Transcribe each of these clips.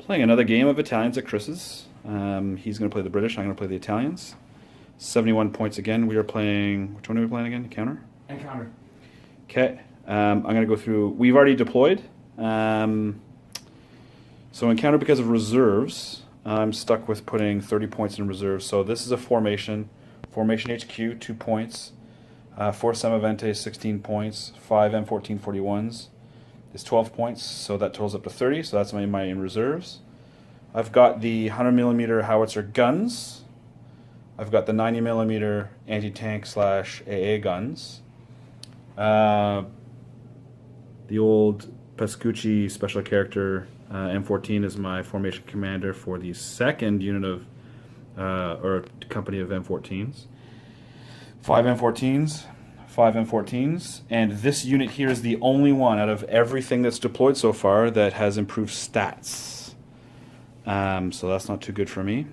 Playing another game of Italians at Chris's. He's going to play the British. I'm going to play the Italians. 71 points again. We are playing... Which one are we playing again? Counter? Encounter. Okay. I'm going to go through... We've already deployed. So encounter because of reserves. I'm stuck with putting 30 points in reserves. So this is a formation. Formation HQ, 2 points. 4 Semavente, 16 points. 5 M14 41s is 12 points. So that totals up to 30. So that's my in reserves. I've got the 100mm howitzer guns. I've got the 90mm anti-tank / AA guns. The old Pascucci special character M14 is my formation commander for the second unit of, or company of M14s. 5 M14s, 5 M14s, and this unit here is the only one out of everything that's deployed so far that has improved stats. So that's not too good for me.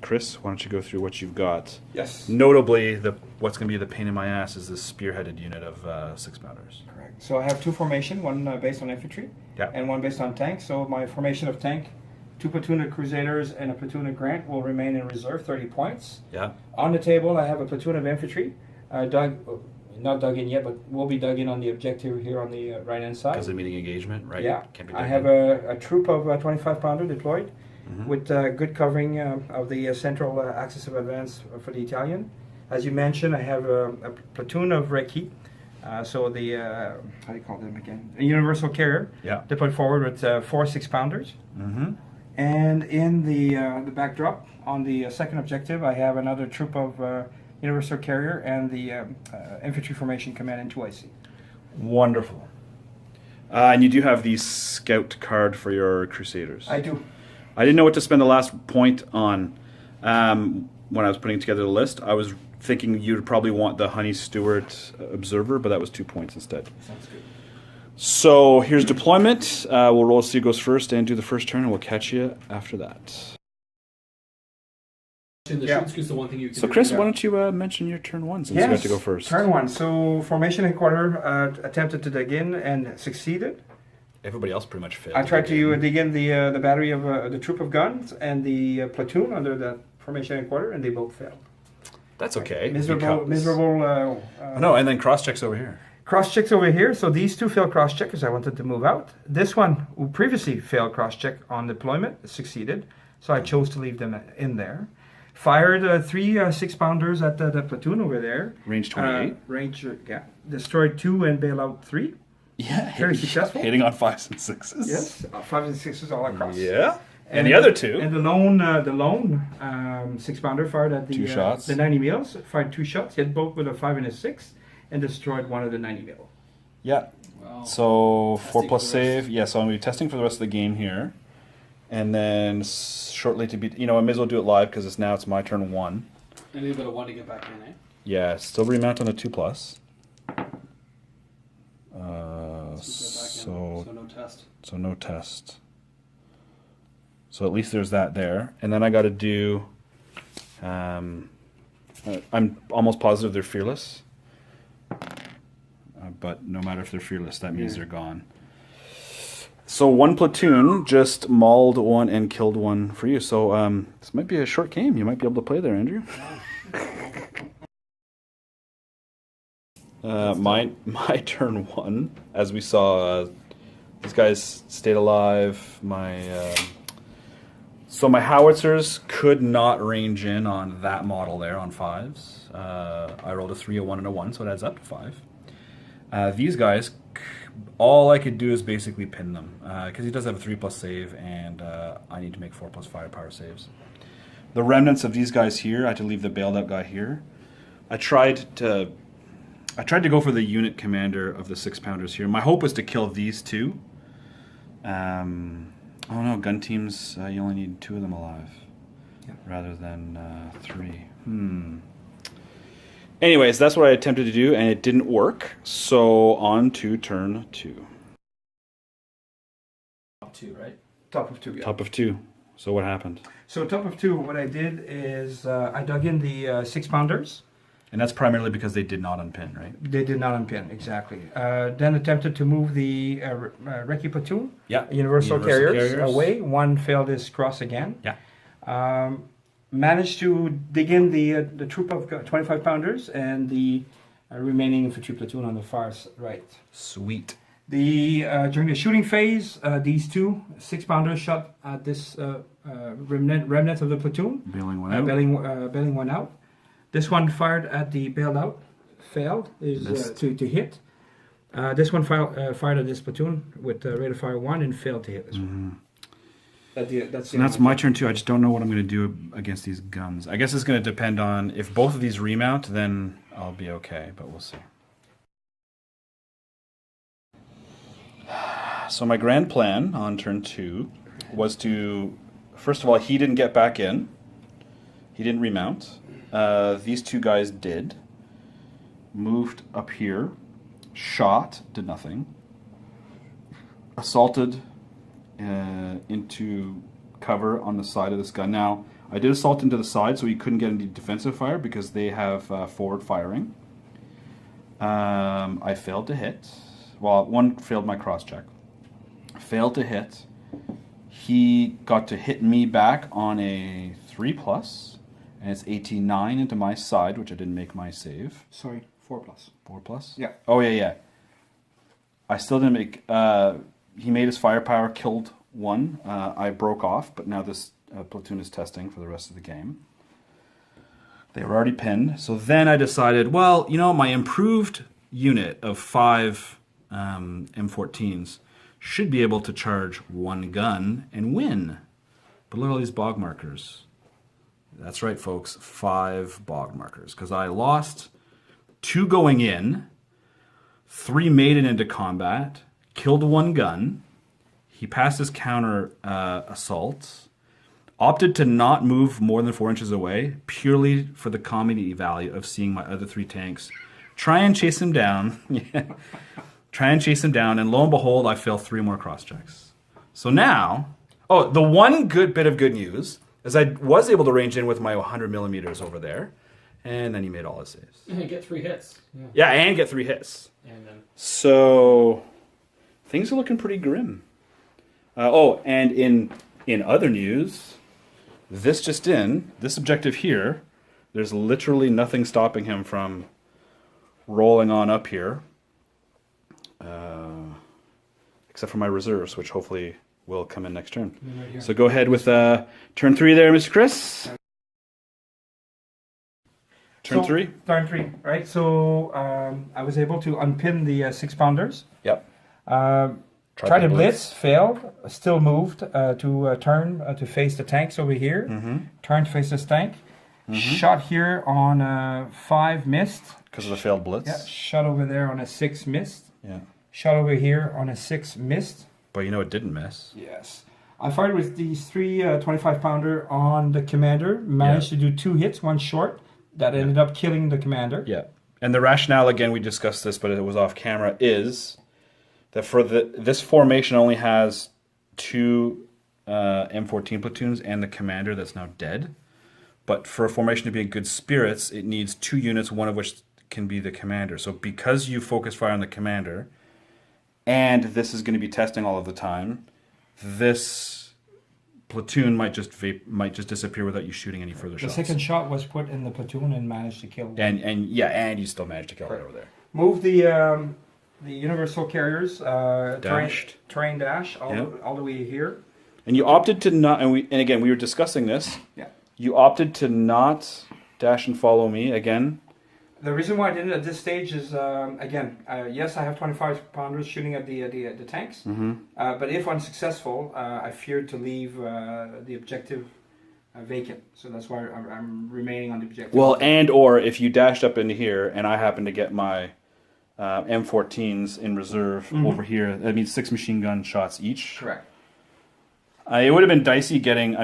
Chris, why don't you go through what you've got? Yes. Notably, what's going to be the pain in my ass is this spearheaded unit of 6-pounders. Correct. So I have 2 formation, one based on infantry, and one based on tank. So my formation of tank, 2 platoon of Crusaders and a platoon of Grant will remain in reserve, 30 points. Yeah. On the table, I have a platoon of infantry, not dug in yet, but will be dug in on the objective here on the right-hand side. Because of meeting engagement, right? Yeah. Can't be I have a troop of 25-pounder deployed. With good covering of the central axis of advance for the Italian. As you mentioned, I have a platoon of Recchi, so the, how do you call them again? A universal carrier, deployed forward with 4 6-pounders. And in the backdrop, on the second objective, I have another troop of universal carrier and the infantry formation command in 2IC. Wonderful. And you do have the scout card for your Crusaders. I do. I didn't know what to spend the last point on when I was putting together the list. I was thinking you'd probably want the Honey Stewart Observer, but that was 2 points instead. Sounds good. So here's deployment. We'll roll see who goes first and do the first turn, and we'll catch you after that. So Chris, why don't you mention your turn 1 since you got to go first? Turn 1. So formation headquarter attempted to dig in and succeeded. Everybody else pretty much failed. I tried to dig in the battery of the troop of guns and the platoon under the formation headquarter, and they both failed. That's okay. Miserable. No, and then cross checks over here. Cross checks over here. So these 2 failed cross check because I wanted to move out. This one, who previously failed cross check on deployment, succeeded. So I chose to leave them in there. Fired 3 6-pounders at the platoon over there. Range 28. Destroyed 2 and bail out 3. Yeah, very successful. Hitting on 5s and 6s. Yes, 5s and 6s all across. Yeah, and the other 2. And the lone 6-pounder fired at the 2 shots. The 90 mils. Fired 2 shots. Hit both with a 5 and a 6, and destroyed one of the 90 mil. Yeah. Wow. So 4+ save. Yeah. So I'm gonna be testing for the rest of the game here, and then shortly to be. I may as well do it live because it's my turn 1. And you've got a 1 to get back in, eh? Yeah. Still remount on a 2+. So no test. So no test. So at least there's that there. And then I got to do... I'm almost positive they're fearless. But no matter if they're fearless, that means they're gone. So 1 platoon just mauled 1 and killed 1 for you. So this might be a short game. You might be able to play there, Andrew. My turn 1, as we saw, these guys stayed alive. So my howitzers could not range in on that model there on 5s. I rolled a 3, a 1, and a 1, so it adds up to 5. These guys, all I could do is basically pin them because he does have a 3+ save, and I need to make 4+ firepower saves. The remnants of these guys here, I had to leave the bailed out guy here. I tried to go for the unit commander of the 6-pounders here. My hope was to kill these 2. Oh no, gun teams, you only need 2 of them alive rather than 3. Anyways, that's what I attempted to do, and it didn't work. So on to turn 2. Top 2, right? Top of 2, yeah. Top of 2. So what happened? So top of 2, what I did is I dug in the 6-pounders. And that's primarily because they did not unpin, right? They did not unpin, exactly. Then attempted to move the recce platoon, Yeah. Universal Carriers, away. One failed his cross again. Yeah. Managed to dig in the troop of 25 pounders and the remaining infantry platoon on the far right. Sweet. During the shooting phase, these two 6-pounders shot at this remnant of the platoon. Bailing one out. Bailing one out. This one fired at the bailed out, failed to hit. This one fired at this platoon with rate of fire 1 and failed to hit this one. That's my turn too. I just don't know what I'm going to do against these guns. I guess it's going to depend on if both of these remount, then I'll be okay, but we'll see. So my grand plan on turn 2 was to, first of all, he didn't get back in. He didn't remount. These two guys did. Moved up here. Shot. Did nothing. Assaulted into cover on the side of this gun. Now, I did assault into the side so he couldn't get any defensive fire because they have forward firing. I failed to hit. Well, one failed my cross check. Failed to hit. He got to hit me back on a 3+. And it's 89 into my side, which I didn't make my save. Sorry, 4+. 4+? Yeah. Oh, yeah. I still didn't make... he made his firepower, killed one. I broke off, but now this platoon is testing for the rest of the game. They were already pinned. So then I decided, well, my improved unit of 5 M14s should be able to charge one gun and win. But look at all these bog markers. That's right, folks, 5 bog markers. Because I lost 2 going in, 3 made it into combat, killed 1 gun. He passed his counter assault, opted to not move more than 4 inches away, purely for the comedy value of seeing my other 3 tanks try and chase him down. Try and chase him down, and lo and behold, I fail 3 more cross checks. So now, the one good bit of good news is I was able to range in with my 100 millimeters over there, and then he made all his saves. And get 3 hits. Yeah, and get 3 hits. And then... So things are looking pretty grim. And in other news, this objective here, there's literally nothing stopping him from rolling on up here, except for my reserves, which hopefully will come in next turn. Right, so go ahead with turn 3 there, Mr. Chris. Turn 3? Turn 3, right? So I was able to unpin the 6-pounders. Yep. Tried to blitz, failed. Still moved to turn to face the tanks over here. Mm-hmm. Turn to face this tank. Mm-hmm. Shot here on 5, missed. Because of the failed blitz? Yeah. Shot over there on a 6, missed. Yeah. Shot over here on a 6, missed. But it didn't miss. Yes. I fired with these 3 25-pounder on the commander. Managed to do 2 hits, 1 short. That ended up killing the commander. Yeah. And the rationale, again, we discussed this, but it was off camera, is that for this formation only has 2 M14 platoons and the commander that's now dead. But for a formation to be in good spirits, it needs 2 units, one of which can be the commander. So because you focus fire on the commander, and this is going to be testing all of the time, this platoon might just disappear without you shooting any further shots. The second shot was put in the platoon and managed to kill one. And you still managed to kill it over there. Move the universal carriers Dashed. terrain dash all the way here. And you opted to not, and again we were discussing this. Yeah. You opted to not dash and follow me again. The reason why I didn't at this stage is, yes, I have 25-pounders shooting at the tanks, but if unsuccessful, I feared to leave the objective vacant. So that's why I'm remaining on the objective. Well, or if you dashed up into here and I happen to get my M14s in reserve over here, that means 6 machine gun shots each. Correct. It would have been dicey getting,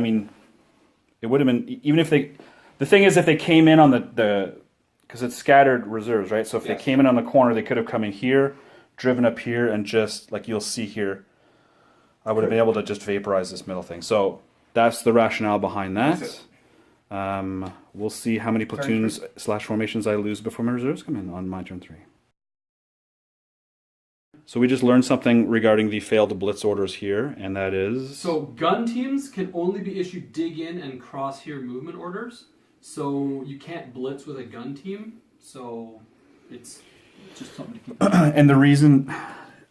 it would have been, even if they, the thing is if they came in on the because it's scattered reserves, right? So if they came in on the corner, they could have come in here, driven up here, and just, like you'll see here, I would have been able to just vaporize this middle thing. So that's the rationale behind that. we'll see how many platoons / formations I lose before my reserves come in on my turn 3. So we just learned something regarding the failed blitz orders here, and that is... So gun teams can only be issued dig in and crosshair movement orders. So you can't blitz with a gun team. So it's just something to keep in mind. And the reason,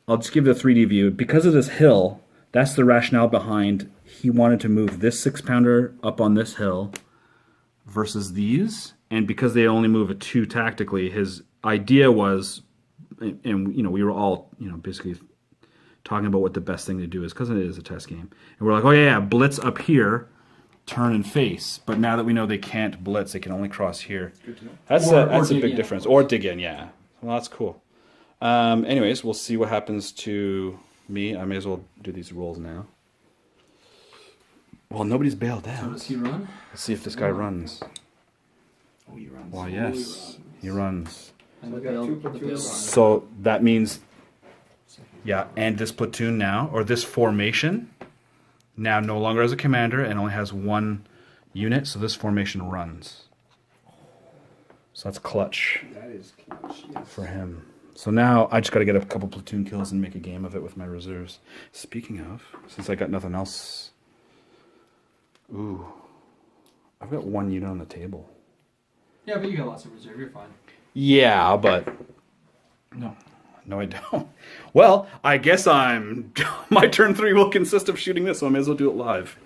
I'll just give you a 3D view. Because of this hill, that's the rationale behind he wanted to move this 6-pounder up on this hill versus these. And because they only move a 2 tactically, his idea was... And we were all basically talking about what the best thing to do is, because it is a test game, and we're like, oh yeah, blitz up here, turn and face. But now that we know they can't blitz, they can only cross here. That's a big difference. Or dig in, yeah. Well, that's cool. Anyways, we'll see what happens to me. I may as well do these rolls now. Well, nobody's bailed out. So does he run? Let's see if this guy runs. Oh, he runs. Well, yes, he runs. And So the we got bail- 2 the platoons bail- on. So that means, yeah, and this platoon now, or this formation, now no longer has a commander and only has 1 unit, so this formation runs. So that's clutch That is clutch, yes. for him. So now I just got to get a couple platoon kills and make a game of it with my reserves. Speaking of, since I got nothing else, ooh, I've got 1 unit on the table. Yeah, but you got lots of reserve. You're fine. Yeah, but no, I don't. Well, I guess my turn 3 will consist of shooting this, so I may as well do it live.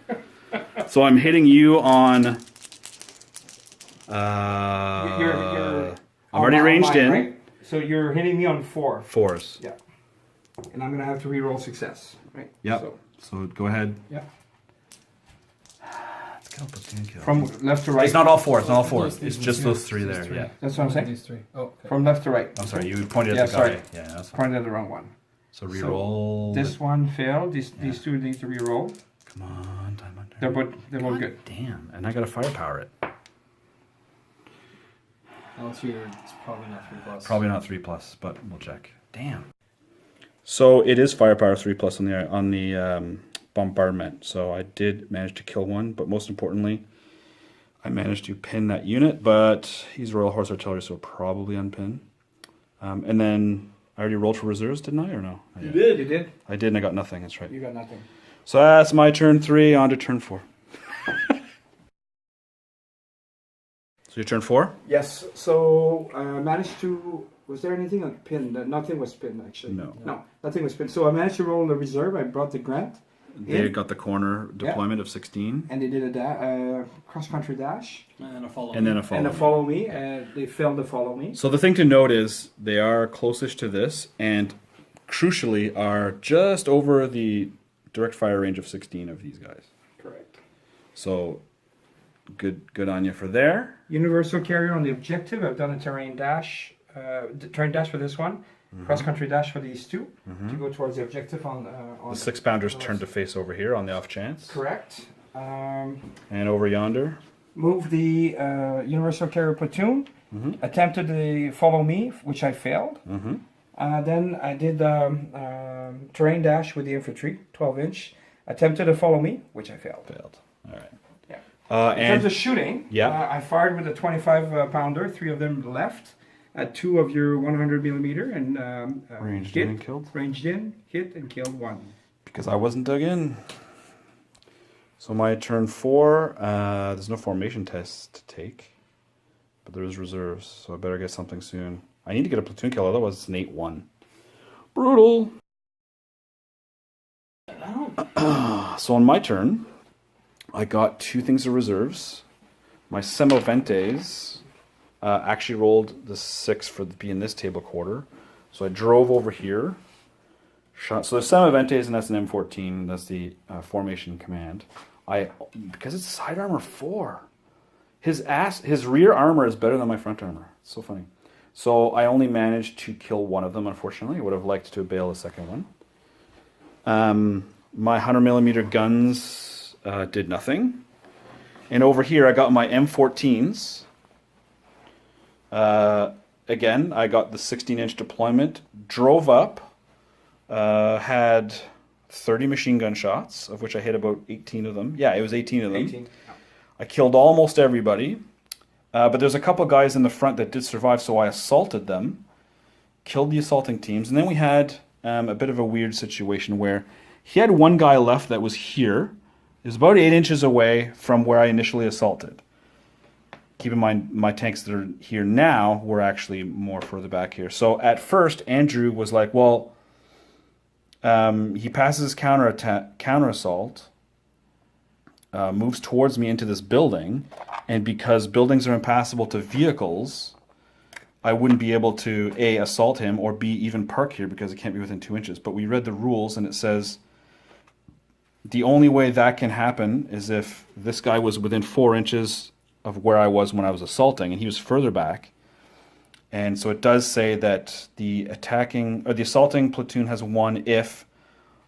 So I'm hitting you on. You're I'm already ranged in. Right? So you're hitting me on 4. 4s. Yeah. And I'm gonna have to re-roll success, right? Yep. So go ahead. Yeah. Let's get a platoon kill. From left to right. It's not all 4s. It's not all 4s. Those It's three. just Yeah, those 3 these there. three. Yeah. That's what I'm saying. These 3. Oh, okay. From left to right. I'm sorry. You pointed Yeah, at the guy. sorry. Yeah. That's fine. Pointed at the wrong one. So reroll. This one failed. These 2 need to re-roll. Come on, time on. They're both good. Damn. And I got to firepower it. It's probably not 3+. Probably not 3+, but we'll check. Damn. So it is firepower 3+ on the bombardment. So I did manage to kill 1, but most importantly, I managed to pin that unit. But he's Royal Horse Artillery, so probably unpin. And then I already rolled for reserves, didn't I, or no? You did. You did? I did, and I got nothing. That's right. You got nothing. So that's my turn 3. On to turn 4. So your turn 4? Yes. So managed to. Was there anything on pinned? Nothing was pinned actually. No. No, nothing was pinned. So I managed to roll the reserve. I brought the Grant. They in, got the corner deployment of 16. and they did a cross-country dash And then a follow. And then a follow. and a follow me. They failed to follow me. So the thing to note is they are closest to this, and crucially are just over the direct fire range of 16 of these guys. Correct. So good on you for there. Universal carrier on the objective. I've done a terrain dash for this one. Cross-country dash for these 2 to go towards the objective on The 6-pounders turn to face over here on the off chance. Correct. And over yonder. Move the universal carrier platoon. Attempted to follow me, which I failed. Then I did terrain dash with the infantry, 12-inch. Attempted to follow me, which I failed. Failed. All right. Yeah. In terms And of shooting, Yeah. I fired with a 25-pounder. 3 of them left. 2 of your 100 millimeter and ranged hit, in and killed. Ranged in, hit, and killed 1. Because I wasn't dug in. So my turn 4, there's no formation test to take, but there is reserves, so I better get something soon. I need to get a platoon kill, otherwise it's an 8-1. Brutal. So on my turn, I got 2 things of reserves. My Semoventes actually rolled the 6 for the be in this table quarter, so I drove over here. Shot. So the Semoventes, and that's an M14. That's the formation command. Because it's side armor 4. His rear armor is better than my front armor. It's so funny. So I only managed to kill 1 of them. Unfortunately, I would have liked to bail the second one. My 100mm guns did nothing. And over here, I got my M14s. Again, I got the 16-inch deployment. Drove up. Had 30 machine gun shots, of which I hit about 18 of them. Yeah, it was 18 of them. 18. I killed almost everybody. But there's a couple guys in the front that did survive, so I assaulted them, killed the assaulting teams, and then we had a bit of a weird situation where he had one guy left that was here. It was about 8 inches away from where I initially assaulted. Keep in mind, my tanks that are here now were actually more further back here. So at first, Andrew was like, well, he passes his counter assault, moves towards me into this building, and because buildings are impassable to vehicles, I wouldn't be able to A, assault him, or B, even park here because it can't be within 2 inches. But we read the rules, and it says the only way that can happen is if this guy was within 4 inches of where I was when I was assaulting, and he was further back. And so it does say that the assaulting platoon has won if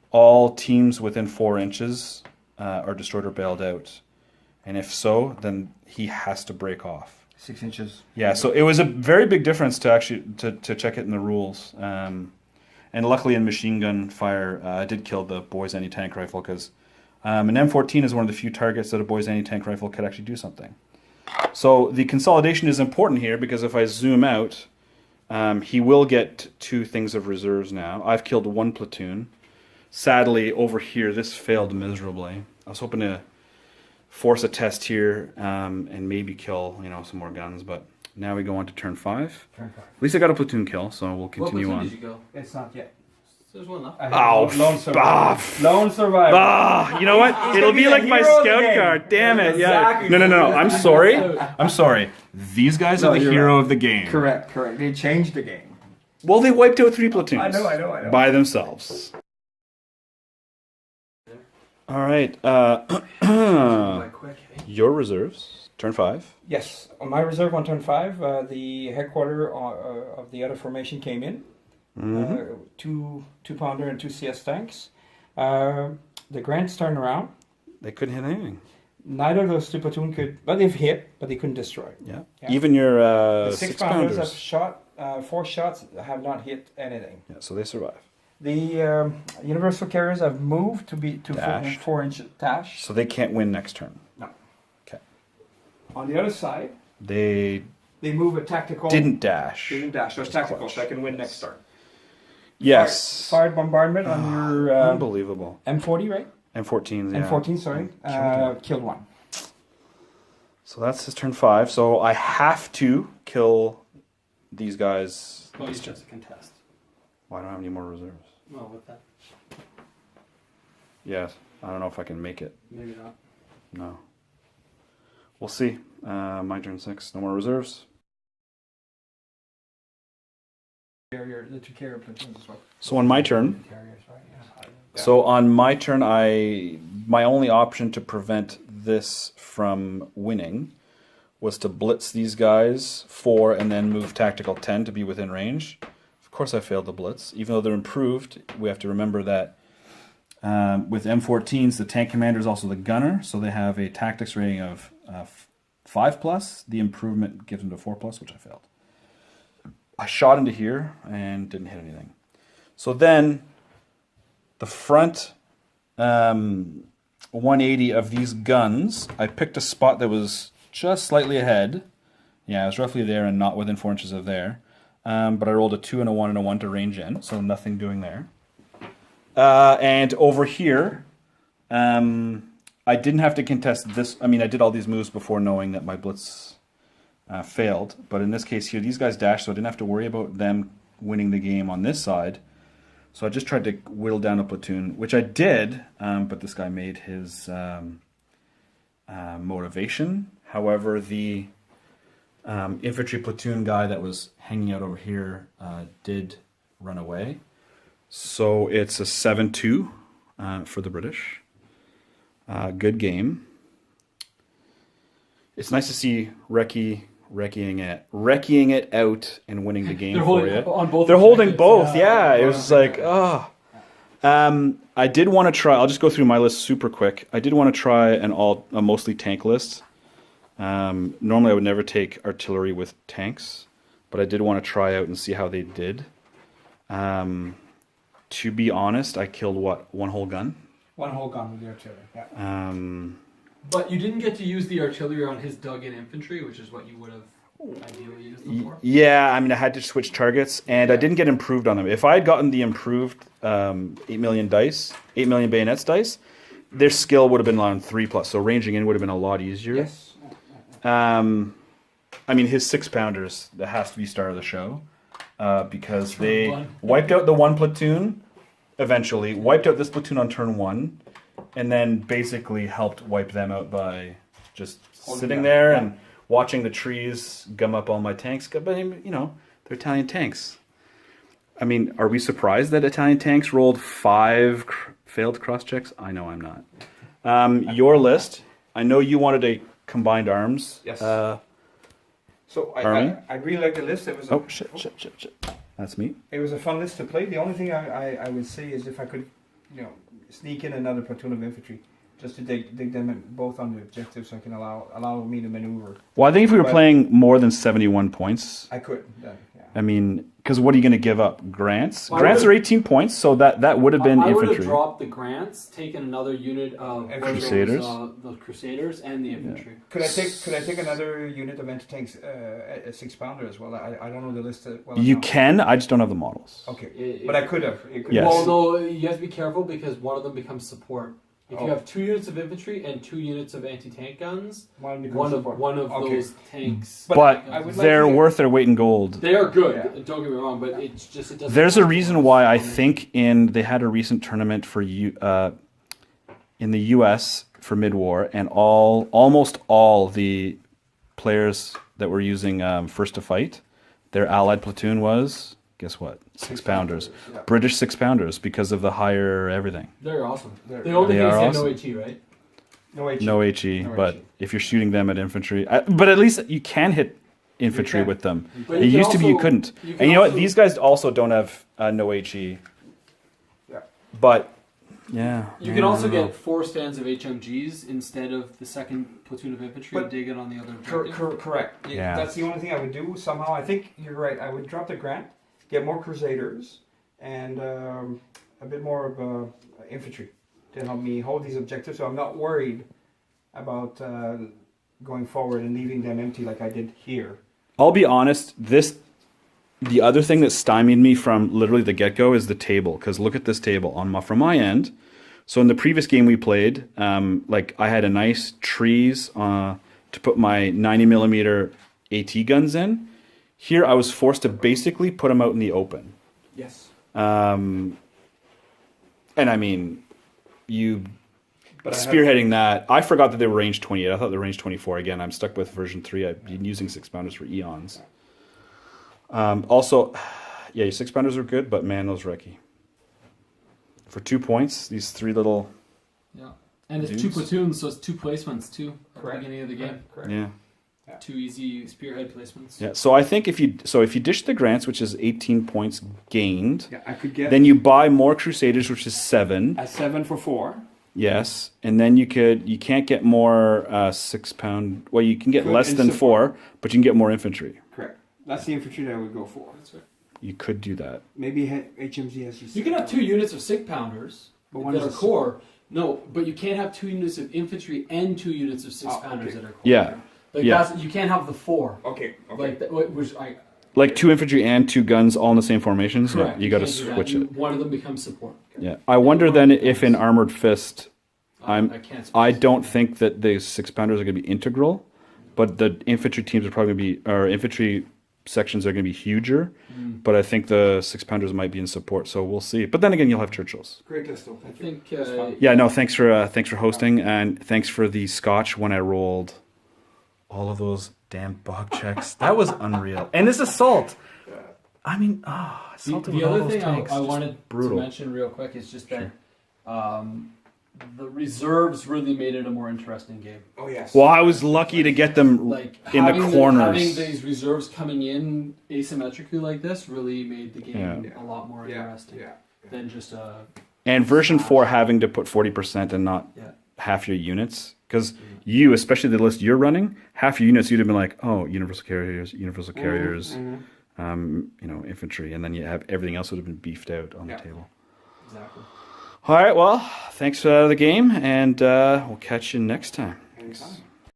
all teams within 4 inches are destroyed or bailed out. And if so, then he has to break off. 6 inches. Yeah, so it was a very big difference to actually to check it in the rules. And luckily in machine gun fire, I did kill the boys anti-tank rifle because an M14 is one of the few targets that a boys anti-tank rifle could actually do something. So the consolidation is important here because if I zoom out, he will get 2 things of reserves now. I've killed 1 platoon. Sadly, over here, this failed miserably. I was hoping to force a test here and maybe kill some more guns, but now we go on to turn 5. Turn 5. At least I got a platoon kill, so we'll continue What on. platoon did you go? It's not yet. There's one left. Lone survivor. Lone survivor. Ah, you know what? It'll be like my scout card. Damn it! Yeah. Exactly. No. I'm sorry. I'm sorry. These guys are the hero of the game. Correct. They changed the game. Well, they wiped out 3 platoons. I know. By themselves. All right. Quick, hey? Your reserves. Turn 5. Yes, on my reserve on turn 5, the headquarter of the other formation came in. 2 pounder and 2 CS tanks. The Grants turned around. They couldn't hit anything. Neither of those 2 platoon could, but they've hit, but they couldn't destroy. Yeah. Yeah. Even your The 6 pounders have shot 4 shots, have not hit anything. Yeah, so they survive. The universal carriers have moved to Dashed. 4-inch dash. So they can't win next turn. No. Okay. On the other side, They they move a tactical. didn't dash. Didn't dash. So it's tactical, so I can win next turn. Yes. Fired bombardment on your Unbelievable. M40, right? M14s, yeah. M14, sorry. Killed 1. So that's his turn 5. So I have to kill these guys. Oh, he's just a contest. Why don't I have any more reserves? Well, with that, Yes. I don't know if I can make it. maybe not. No. We'll see. My turn 6. No more reserves. The 2 carrier platoons as well. So on my turn, Carriers, right? Yeah. So on my turn, my only option to prevent this from winning was to blitz these guys 4 and then move tactical 10 to be within range. Of course I failed the blitz. Even though they're improved, we have to remember that with M14s, the tank commander is also the gunner, so they have a tactics rating of 5+. The improvement gives them to 4+, which I failed. I shot into here and didn't hit anything. So then the front 180 of these guns, I picked a spot that was just slightly ahead. Yeah, it was roughly there and not within 4 inches of there. But I rolled a 2 and a 1 and a 1 to range in, so nothing doing there. And over here, I didn't have to contest this. I mean, I did all these moves before knowing that my blitz failed. But in this case here, these guys dashed, so I didn't have to worry about them winning the game on this side. So I just tried to whittle down a platoon, which I did, but this guy made his motivation. However, the infantry platoon guy that was hanging out over here did run away. So it's a 7-2 for the British. Good game. It's nice to see Recceing it out and winning the game for you. On both. They're holding both, yeah. It was like, oh. I did want to try, I'll just go through my list super quick. I did want to try a mostly tank list. Normally I would never take artillery with tanks, but I did want to try out and see how they did. To be honest, I killed one whole gun. One whole gun with the artillery, yeah. But you didn't get to use the artillery on his dug-in infantry, which is what you would have ideally used them for. Yeah, I mean, I had to switch targets, and I didn't get improved on them. If I had gotten the improved 8 million bayonets dice, their skill would have been on 3+, so ranging in would have been a lot easier. Yes. I mean, his 6-pounders, that has to be star of the show, because they Turn 1. wiped out the one platoon, eventually, wiped out this platoon on turn 1, and then basically helped wipe them out by just sitting there and watching the trees gum up all my tanks. But, you know, they're Italian tanks. I mean, are we surprised that Italian tanks rolled 5 failed cross-checks? I know I'm not. Your list, I know you wanted a combined arms. Yes. Army? I really like the list. It was Oh, shit. That's me. It was a fun list to play. The only thing I would say is if I could, sneak in another platoon of infantry, just to dig them in both on the objective, so I can allow me to maneuver. Well, I think if we were playing more than 71 points, I could. Yeah. I mean, because what are you going to give up? Grants? Well, Grants are 18 points, so that would have been I would have infantry. dropped the grants, taken another unit of Crusaders. the Crusaders and the infantry. Could I take another unit of anti-tanks, a 6-pounder as well? I don't know the list well You enough. can, I just don't have the models. Okay, but I could have. Yes. Well, no, you have to be careful because one of them becomes support. If you Oh. have 2 units of infantry and 2 units of anti-tank guns, One one of Okay. those tanks. But I would like they're to get- worth their weight in gold. They are good. Yeah. Don't get me wrong, but it doesn't. There's a count reason towards why I how many- think they had a recent tournament for in the U.S. for mid-war, and almost all the players that were using First to Fight, their allied platoon was, guess what? 6-pounders. Yeah. British 6-pounders because of the higher everything. They're awesome. They're- The only They thing is are they have no awesome. HE, right? No HE. No HE, No but HE. if you're shooting them at infantry, but at least you can hit infantry can. with them. But It you can used to be you also- couldn't. you can And you know what? also- These guys also don't have no HE. Yeah. But yeah, You can also get 4 stands of HMGs instead of the second platoon of infantry But- dig in on the other objective. Correct. Yeah. That's the only thing I would do. Somehow, I think you're right. I would drop the grant, get more Crusaders, and a bit more of infantry to help me hold these objectives. So I'm not worried about going forward and leaving them empty like I did here. I'll be honest. The other thing that stymied me from literally the get-go is the table. Because look at this table from my end. So in the previous game we played, I had a nice trees to put my 90mm AT guns in. Here I was forced to basically put them out in the open. Yes. And I mean, But spearheading that, I forgot that they were range 28. I thought they were range 24. Again, I'm stuck with version 3. I've been using 6-pounders for eons. Also, yeah, your 6-pounders are good, but man, those recce. For 2 points, these 3 little... Yeah. And it's 2 Dudes. platoons, so it's 2 placements too at Correct. the beginning of the game. Correct. Yeah. 2 easy spearhead placements. Yeah, so I think if you dish the grants, which is 18 points gained, Yeah, I could get then you buy more Crusaders, which is 7. a 7 for 4. Yes, and then you can't get more 6-pound. Well, you can get Could less and than support. 4, but you can get more infantry. Correct. That's the infantry that I would go for. That's right. You could do that. Maybe HMZ as you said. You can have 2 units of 6-pounders But one that are is a- core. No, but you can't have 2 units of infantry and 2 units of 6-pounders okay. that are core. Yeah, Like yeah. you can't have the 4. Okay. Like that, which I like 2 infantry and 2 guns all in the same formations. correct. You got to can't do that. switch it. One of them becomes support. Yeah, I wonder then if in Armored Fist, I can't. I don't think that the 6-pounders are going to be integral, but the infantry teams are probably going to be, or infantry sections are going to be huger. But I think the 6-pounders might be in support, so we'll see. But then again, you'll have Churchills. Great list, though. I Thank you. think. That's fine. Yeah, no, thanks for hosting, and thanks for the scotch when I rolled all of those damn bog checks. That was unreal. And this assault. I mean, assaulted The with all other those thing tanks. I Just wanted brutal. to mention real quick is just that the reserves really made it a more interesting game. Oh, yes. Well, I was lucky to get them Like in the having corners. having these reserves coming in asymmetrically like this really made the game Yeah. a lot more Yeah. interesting Yeah. than just a And version 4 having to put 40% and not yeah. half your units. Because you, especially the list you're running, half your units you'd have been like, oh, universal carriers, infantry, and then you have everything else would have been beefed out on Yeah. the table. Exactly. All right, well, thanks for the game, and we'll catch you next time. Thanks. Anytime.